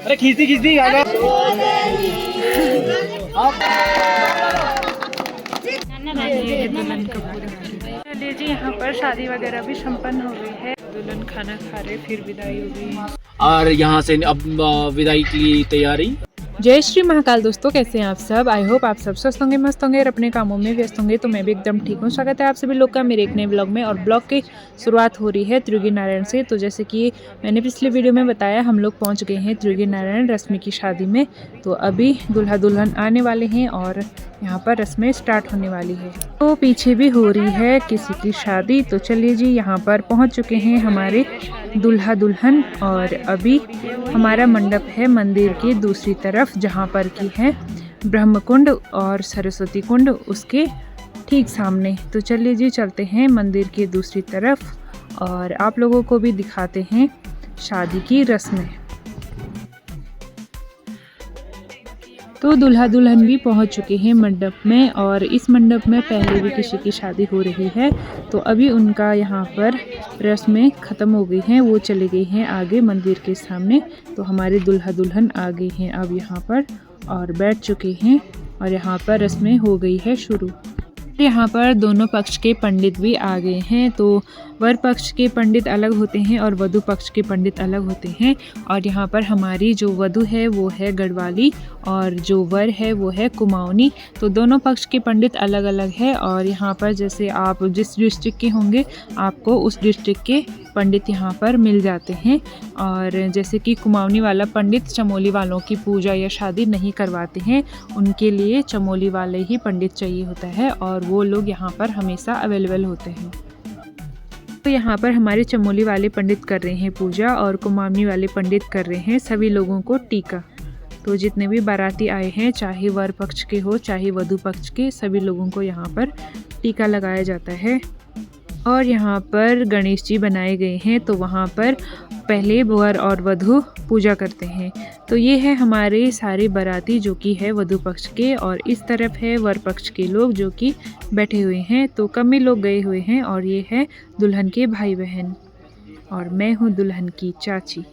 अरे खींचती खींचती दुल्हन का पूरा। चलिए जी, यहाँ पर शादी वगैरह भी संपन्न हो गई है। दुल्हन खाना खा रहे, फिर विदाई हो गई और यहाँ से अब विदाई की तैयारी। जय श्री महाकाल। दोस्तों, कैसे हैं आप सब? आई होप आप सब स्वस्थ होंगे, मस्त होंगे और अपने कामों में व्यस्त होंगे। तो मैं भी एकदम ठीक हूँ। स्वागत है आप सभी लोग का मेरे एक नए ब्लॉग में। और ब्लॉग की शुरुआत हो रही है त्रियुगी नारायण से। तो जैसे कि मैंने पिछले वीडियो में बताया, हम लोग पहुँच गए हैं त्रियुगी नारायण रश्मि की शादी में। तो अभी दूल्हा दुल्हन आने वाले हैं और यहाँ पर रस्में स्टार्ट होने वाली है। तो पीछे भी हो रही है किसी की शादी। तो चलिए जी, यहाँ पर पहुँच चुके हैं हमारे दूल्हा दुल्हन। और अभी हमारा मंडप है मंदिर की दूसरी तरफ, जहाँ पर की है ब्रह्म कुंड और सरस्वती कुंड उसके ठीक सामने। तो चलिए जी, चलते हैं मंदिर की दूसरी तरफ और आप लोगों को भी दिखाते हैं शादी की रस्में। तो दूल्हा दुल्हन भी पहुंच चुके हैं मंडप में। और इस मंडप में पहले भी किसी की शादी हो रही है। तो अभी उनका यहाँ पर रस्में ख़त्म हो गई हैं, वो चले गए हैं आगे मंदिर के सामने। तो हमारे दूल्हा दुल्हन आ गए हैं अब यहाँ पर और बैठ चुके हैं और यहाँ पर रस्में हो गई है शुरू। यहाँ पर दोनों पक्ष के पंडित भी आ गए हैं। तो वर पक्ष के पंडित अलग होते हैं और वधु पक्ष के पंडित अलग होते हैं। और यहाँ पर हमारी जो वधु है वो है गढ़वाली और जो वर है वो है कुमाऊनी। तो दोनों पक्ष के पंडित अलग अलग है। और यहाँ पर जैसे आप जिस डिस्ट्रिक्ट के होंगे, आपको उस डिस्ट्रिक्ट के पंडित यहाँ पर मिल जाते हैं। और जैसे कि कुमाऊनी वाला पंडित चमोली वालों की पूजा या शादी नहीं करवाते हैं, उनके लिए चमोली वाले ही पंडित चाहिए होता है और वो लोग यहाँ पर हमेशा अवेलेबल होते हैं। तो यहाँ पर हमारे चमोली वाले पंडित कर रहे हैं पूजा और कुमाऊनी वाले पंडित कर रहे हैं सभी लोगों को टीका। तो जितने भी बाराती आए हैं, चाहे वर पक्ष के हो चाहे वधु पक्ष के, सभी लोगों को यहाँ पर टीका लगाया जाता है। और यहाँ पर गणेश जी बनाए गए हैं। तो वहाँ पर पहले वर और वधु पूजा करते हैं। तो ये है हमारे सारे बाराती जो कि है वधु पक्ष के, और इस तरफ है वर पक्ष के लोग जो कि बैठे हुए हैं। तो कम ही लोग गए हुए हैं। और ये है दुल्हन के भाई बहन और मैं हूँ दुल्हन की चाची।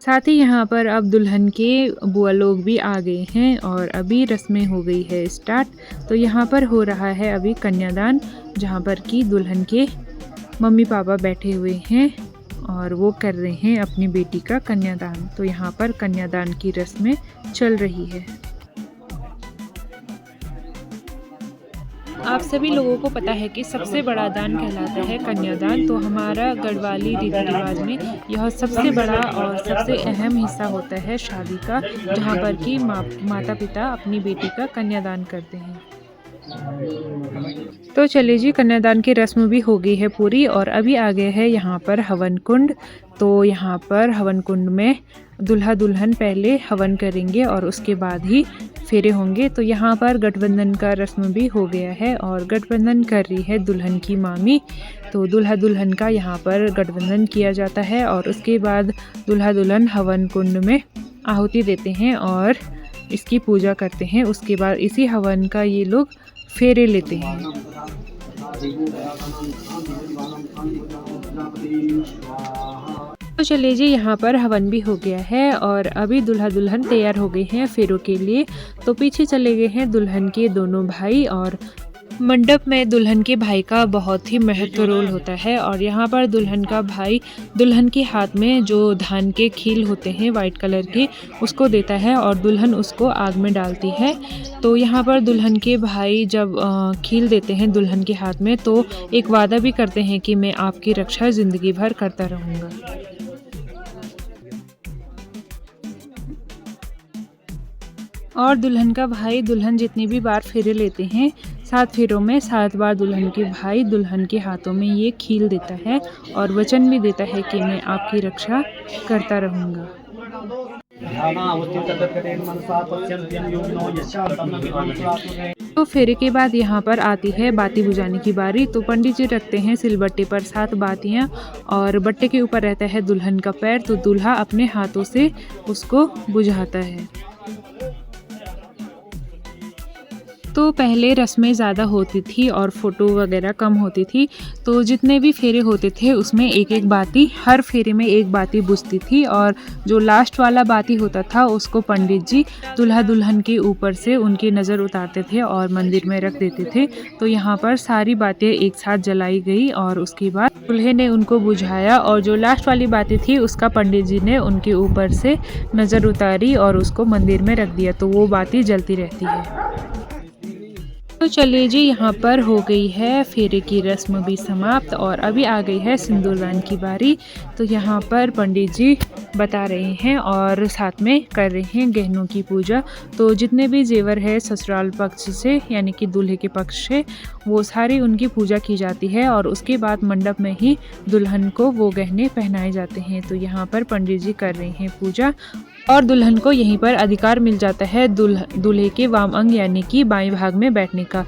साथ ही यहाँ पर अब दुल्हन के बुआ लोग भी आ गए हैं और अभी रस्में हो गई है स्टार्ट। तो यहाँ पर हो रहा है अभी कन्यादान, जहाँ पर कि दुल्हन के मम्मी पापा बैठे हुए हैं और वो कर रहे हैं अपनी बेटी का कन्यादान। तो यहाँ पर कन्यादान की रस्में चल रही है। आप सभी लोगों को पता है कि सबसे बड़ा दान कहलाता है कन्यादान। तो हमारा गढ़वाली रीति रिवाज में यह सबसे बड़ा और सबसे अहम हिस्सा होता है शादी का, जहाँ पर कि माता पिता अपनी बेटी का कन्यादान करते हैं। तो चलिए जी, कन्यादान की रस्म भी हो गई है पूरी और अभी आ गया है यहाँ पर हवन कुंड। तो यहाँ पर हवन कुंड में दूल्हा दुल्हन पहले हवन करेंगे और उसके बाद ही फेरे होंगे। तो यहाँ पर गठबंधन का रस्म भी हो गया है और गठबंधन कर रही है दुल्हन की मामी। तो दूल्हा दुल्हन का यहाँ पर गठबंधन किया जाता है और उसके बाद दूल्हा दुल्हन हवन कुंड में आहुति देते हैं और इसकी पूजा करते हैं। उसके बाद इसी हवन का ये लोग फेरे लेते हैं। तो चलिए जी, यहाँ पर हवन भी हो गया है और अभी दूल्हा दुल्हन तैयार हो गए हैं फेरों के लिए। तो पीछे चले गए हैं दुल्हन के दोनों भाई। और मंडप में दुल्हन के भाई का बहुत ही महत्वपूर्ण रोल होता है। और यहाँ पर दुल्हन का भाई दुल्हन के हाथ में जो धान के खील होते हैं वाइट कलर के, उसको देता है और दुल्हन उसको आग में डालती है। तो यहाँ पर दुल्हन के भाई जब खील देते हैं दुल्हन के हाथ में, तो एक वादा भी करते हैं कि मैं आपकी रक्षा ज़िंदगी भर करता रहूँगा। और दुल्हन का भाई दुल्हन जितनी भी बार फेरे लेते हैं, 7 फेरों में 7 बार दुल्हन के भाई दुल्हन के हाथों में ये खील देता है और वचन भी देता है कि मैं आपकी रक्षा करता रहूँगा। तो फेरे के बाद यहाँ पर आती है बाती बुझाने की बारी। तो पंडित जी रखते हैं सिलबट्टे पर 7 बातियाँ और बट्टे के ऊपर रहता है दुल्हन का पैर। तो दूल्हा अपने हाथों से उसको बुझाता है। तो पहले रस्में ज़्यादा होती थी और फ़ोटो वगैरह कम होती थी। तो जितने भी फेरे होते थे उसमें एक एक बाती, हर फेरे में एक बाती बुझती थी और जो लास्ट वाला बाती होता था उसको पंडित जी दूल्हा दुल्हन के ऊपर से उनकी नज़र उतारते थे और मंदिर में रख देते थे। तो यहाँ पर सारी बातें एक साथ जलाई गई और उसके बाद दूल्हे ने उनको बुझाया और जो लास्ट वाली बाती थी उसका पंडित जी ने उनके ऊपर से नज़र उतारी और उसको मंदिर में रख दिया। तो वो बाती जलती रहती है। तो चलिए जी, यहाँ पर हो गई है फेरे की रस्म भी समाप्त और अभी आ गई है सिंदूरदान की बारी। तो यहाँ पर पंडित जी बता रहे हैं और साथ में कर रहे हैं गहनों की पूजा। तो जितने भी जेवर है ससुराल पक्ष से यानी कि दूल्हे के पक्ष से, वो सारी उनकी पूजा की जाती है और उसके बाद मंडप में ही दुल्हन को वो गहने पहनाए जाते हैं। तो यहाँ पर पंडित जी कर रहे हैं पूजा और दुल्हन को यहीं पर अधिकार मिल जाता है दूल्हे के वाम अंग यानी कि बाएं भाग में बैठने का।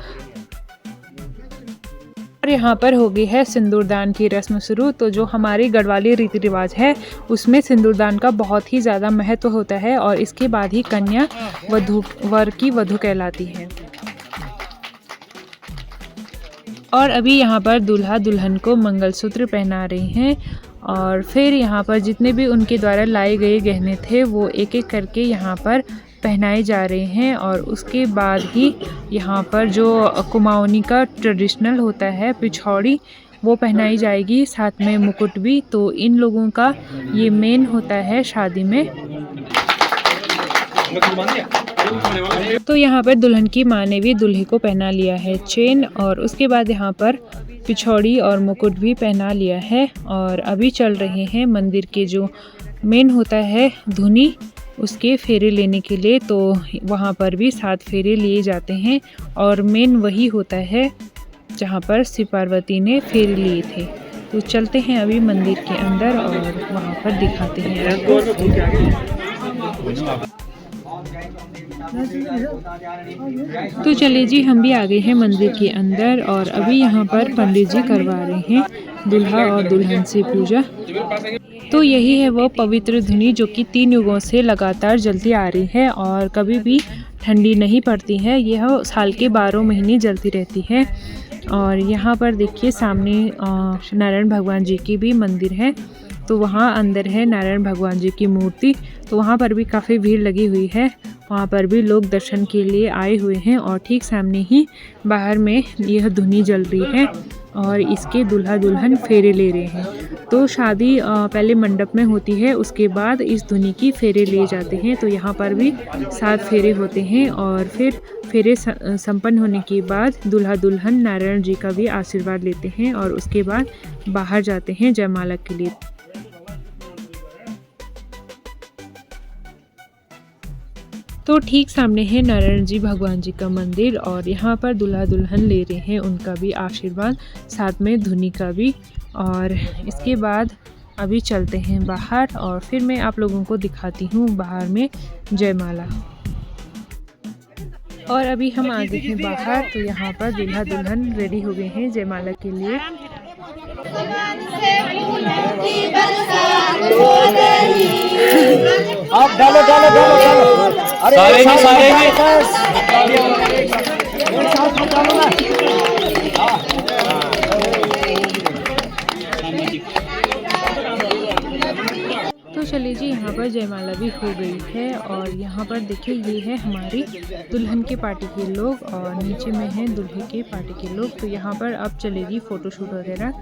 और यहाँ पर हो गई है सिंदूरदान की रस्म शुरू। तो जो हमारी गढ़वाली रीति रिवाज है उसमें सिंदूरदान का बहुत ही ज़्यादा महत्व होता है और इसके बाद ही कन्या वर की वधू कहलाती है। और अभी यहाँ पर दूल्हा दुल्हन को मंगलसूत्र पहना रहे हैं और फिर यहाँ पर जितने भी उनके द्वारा लाए गए गहने थे वो एक एक करके यहाँ पर पहनाए जा रहे हैं। और उसके बाद ही यहाँ पर जो कुमाऊनी का ट्रेडिशनल होता है पिछौड़ी, वो पहनाई जाएगी, साथ में मुकुट भी। तो इन लोगों का ये मेन होता है शादी में। तो यहाँ पर दुल्हन की माँ ने भी दूल्हे को पहना लिया है चेन और उसके बाद यहाँ पर पिछौड़ी और मुकुट भी पहना लिया है। और अभी चल रहे हैं मंदिर के जो मेन होता है धुनी, उसके फेरे लेने के लिए। तो वहाँ पर भी 7 फेरे लिए जाते हैं और मेन वही होता है जहाँ पर शिव पार्वती ने फेरे लिए थे। तो चलते हैं अभी मंदिर के अंदर और वहाँ पर दिखाते हैं। तो चलिए जी, हम भी आ गए हैं मंदिर के अंदर और अभी यहाँ पर पंडित जी करवा रहे हैं दूल्हा और दुल्हन से पूजा। तो यही है वो पवित्र धुनी जो कि 3 युगों से लगातार जलती आ रही है और कभी भी ठंडी नहीं पड़ती है। यह साल के 12 महीने जलती रहती है। और यहाँ पर देखिए सामने नारायण भगवान जी की भी मंदिर है। तो वहाँ अंदर है नारायण भगवान जी की मूर्ति। तो वहाँ पर भी काफ़ी भीड़ लगी हुई है, वहाँ पर भी लोग दर्शन के लिए आए हुए हैं। और ठीक सामने ही बाहर में यह धुनी जल रही है और इसके दूल्हा दुल्हन फेरे ले रहे हैं। तो शादी पहले मंडप में होती है, उसके बाद इस धुनी की फेरे लिए जाते हैं। तो यहाँ पर भी 7 फेरे होते हैं और फिर फेरे संपन्न होने के बाद दूल्हा दुल्हन नारायण जी का भी आशीर्वाद लेते हैं और उसके बाद बाहर जाते हैं जयमाला के लिए। तो ठीक सामने है नारायण जी भगवान जी का मंदिर और यहाँ पर दूल्हा दुल्हन ले रहे हैं उनका भी आशीर्वाद, साथ में धुनी का भी। और इसके बाद अभी चलते हैं बाहर और फिर मैं आप लोगों को दिखाती हूँ बाहर में जयमाला। और अभी हम आ गए हैं बाहर। तो यहाँ पर दूल्हा दुल्हन रेडी हो गए हैं जयमाला के लिए। आप डालो डालो डालो डालो, अरे सारे तो चलिए जी, यहाँ पर जयमाला भी हो गई है और यहाँ पर देखिए ये है हमारी दुल्हन के पार्टी के लोग और नीचे में है दूल्हे के पार्टी के लोग। तो यहाँ पर अब चलेगी फ़ोटोशूट वगैरह।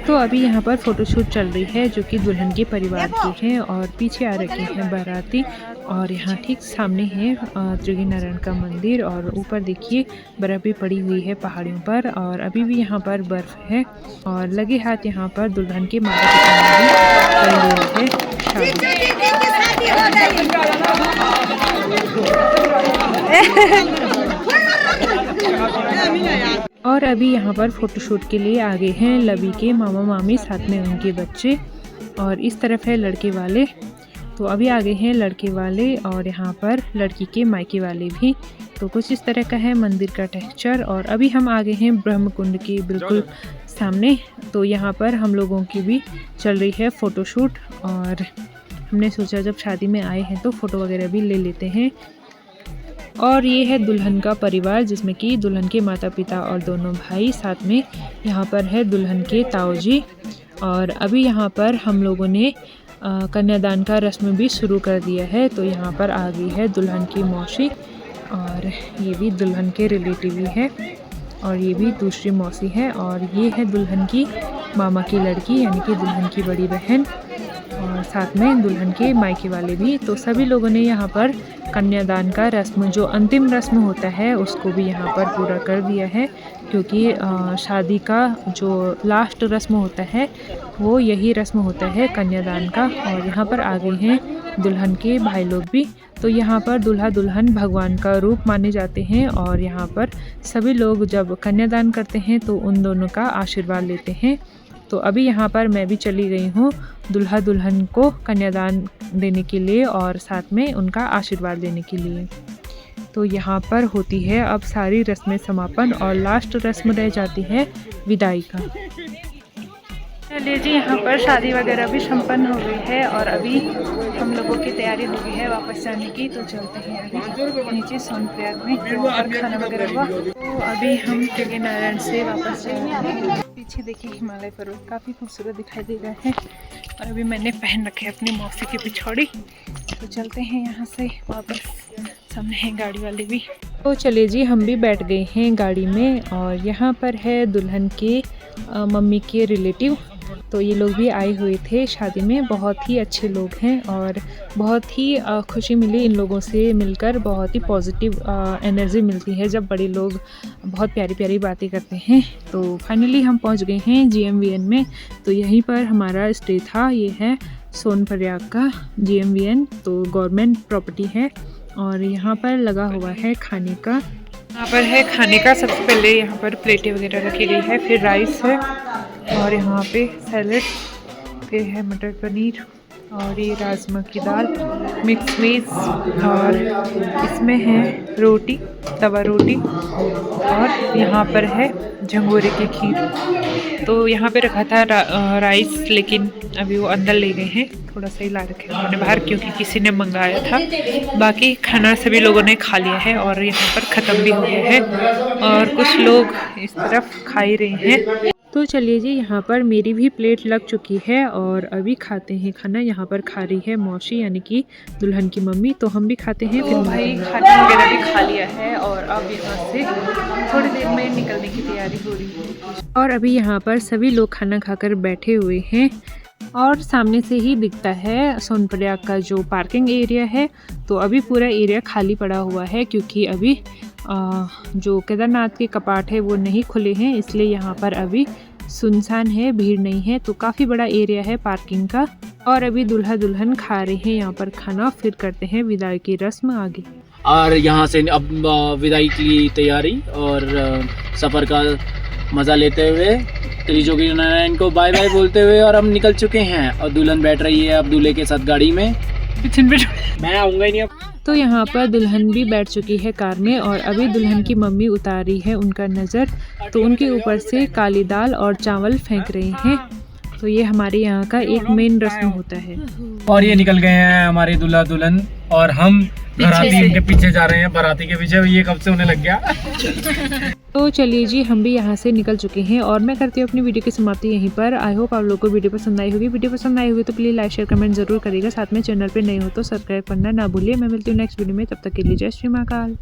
तो अभी यहाँ पर फ़ोटोशूट चल रही है जो कि दुल्हन के परिवार की है और पीछे आ रखे हैं बाराती। और यहाँ ठीक सामने है त्रिगी नारायण का मंदिर और ऊपर देखिए बर्फ़ भी पड़ी हुई है पहाड़ियों पर और अभी भी यहाँ पर बर्फ़ है। और लगे हाथ यहाँ पर दुल्हन के माता पिता भी कर है। और अभी यहाँ पर फ़ोटोशूट के लिए आ गए हैं लवी के मामा मामी, साथ में उनके बच्चे। और इस तरफ है लड़के वाले तो अभी आ गए हैं लड़के वाले और यहाँ पर लड़की के मायके वाले भी। तो कुछ इस तरह का है मंदिर का टेक्सचर। और अभी हम आ गए हैं ब्रह्म कुंड के बिल्कुल सामने। तो यहाँ पर हम लोगों की भी चल रही है फ़ोटोशूट और हमने सोचा जब शादी में आए हैं तो फ़ोटो वगैरह भी ले लेते हैं। और ये है दुल्हन का परिवार जिसमें कि दुल्हन के माता पिता और दोनों भाई, साथ में यहाँ पर है दुल्हन के ताऊ जी। और अभी यहाँ पर हम लोगों ने कन्यादान का रस्म भी शुरू कर दिया है। तो यहाँ पर आ गई है दुल्हन की मौसी और ये भी दुल्हन के रिलेटिव ही है और ये भी दूसरी मौसी है। और ये है दुल्हन की मामा की लड़की यानी कि दुल्हन की बड़ी बहन और साथ में दुल्हन के मायके वाले भी। तो सभी लोगों ने यहाँ पर कन्यादान का रस्म, जो अंतिम रस्म होता है, उसको भी यहाँ पर पूरा कर दिया है, क्योंकि शादी का जो लास्ट रस्म होता है वो यही रस्म होता है कन्यादान का। और यहाँ पर आ गए हैं दुल्हन के भाई लोग भी। तो यहाँ पर दूल्हा दुल्हन भगवान का रूप माने जाते हैं और यहाँ पर सभी लोग जब कन्यादान करते हैं तो उन दोनों का आशीर्वाद लेते हैं। तो अभी यहाँ पर मैं भी चली गई हूँ दूल्हा दुल्हन को कन्यादान देने के लिए और साथ में उनका आशीर्वाद लेने के लिए। तो यहाँ पर होती है अब सारी रस्में समापन और लास्ट रस्म रह जाती है विदाई का। चलिए जी, यहाँ पर शादी वगैरह भी संपन्न हो गई है और अभी हम लोगों की तैयारी हो गई है वापस जाने की। तो चलते हैं अभी नीचे सोनप्रयाग में, तो और खाना वगैरह हुआ। तो अभी हम जगह नारायण से वापस जाएंगे। पीछे देखिए हिमालय पर्वत काफ़ी खूबसूरत दिखाई दे रहा है और अभी मैंने पहन रखे अपनी मौसी की पिछौड़ी। तो चलते हैं यहाँ से वापस, सामने है गाड़ी वाले भी। तो चलिए जी, हम भी बैठ गए हैं गाड़ी में और यहाँ पर है दुल्हन के मम्मी के रिलेटिव। तो ये लोग भी आए हुए थे शादी में। बहुत ही अच्छे लोग हैं और बहुत ही खुशी मिली इन लोगों से मिलकर। बहुत ही पॉजिटिव एनर्जी मिलती है जब बड़े लोग बहुत प्यारी प्यारी बातें करते हैं। तो फाइनली हम पहुंच गए हैं GMVN में। तो यहीं पर हमारा स्टे था। ये है सोनप्रयाग का GMVN, तो गवर्नमेंट प्रॉपर्टी है। और यहाँ पर लगा हुआ है खाने का, यहाँ पर है खाने का। सबसे पहले यहाँ पर प्लेटें वगैरह रखी गई है, फिर राइस है और यहाँ पे सैलेड, फिर है मटर पनीर और ये राजमा की दाल, मिक्स वेज, और इसमें है रोटी, तवा रोटी, और यहाँ पर है झंगोरे की खीर। तो यहाँ पे रखा था राइस, लेकिन अभी वो अंदर ले गए हैं, थोड़ा सा ही ला रखे हैं उन्होंने बाहर, क्योंकि किसी ने मंगाया था। बाकी खाना सभी लोगों ने खा लिया है और यहाँ पर ख़त्म भी हो गया है और कुछ लोग इस तरफ खा ही रहे हैं। तो चलिए जी, यहाँ पर मेरी भी प्लेट लग चुकी है और अभी खाते हैं खाना। यहाँ पर खा रही है मौसी यानी कि दुल्हन की मम्मी, तो हम भी खाते हैं। फिर भाई खाना वगैरह भी खा लिया है और अब यहाँ से थोड़ी देर में निकलने की तैयारी हो रही है। और अभी यहाँ पर सभी लोग खाना खाकर बैठे हुए हैं और सामने से ही दिखता है सोनप्रयाग का जो पार्किंग एरिया है। तो अभी पूरा एरिया खाली पड़ा हुआ है, क्योंकि अभी जो केदारनाथ के कपाट है वो नहीं खुले हैं, इसलिए यहाँ पर अभी सुनसान है, भीड़ नहीं है। तो काफ़ी बड़ा एरिया है पार्किंग का। और अभी दूल्हा दुल्हन खा रहे हैं यहाँ पर खाना, फिर करते हैं विदाई की रस्म आगे। और यहाँ से अब विदाई की तैयारी और सफ़र का मज़ा लेते हुए त्रिजोगी नारायण को बाय बाय बोलते हुए और हम निकल चुके हैं। और दुल्हन बैठ रही है अब दूल्हे के साथ गाड़ी में। मैं आऊँगा ही नहीं अब। तो यहाँ पर दुल्हन भी बैठ चुकी है कार में और अभी दुल्हन की मम्मी उतार रही है उनका नज़र। तो उनके ऊपर से काली दाल और चावल फेंक रहे हैं। तो ये हमारे यहाँ का एक मेन रस्म होता है। और ये निकल गए हैं हमारे दूल्हा दुल्हन और हम बाराती इनके पीछे जा रहे हैं, बाराती के पीछे। ये कब से होने लग गया। तो चलिए जी, हम भी यहाँ से निकल चुके हैं और मैं करती हूँ अपनी वीडियो की समाप्ति यहीं पर। आई होप आप लोगों को वीडियो पसंद आई होगी। वीडियो पसंद आई होगी तो प्लीज़ लाइक शेयर कमेंट जरूर करिएगा। साथ में चैनल पे नए हो तो सब्सक्राइब करना ना भूलिए। मैं मिलती हूँ नेक्स्ट वीडियो में, तब तक के लिए जय श्री महाकाल।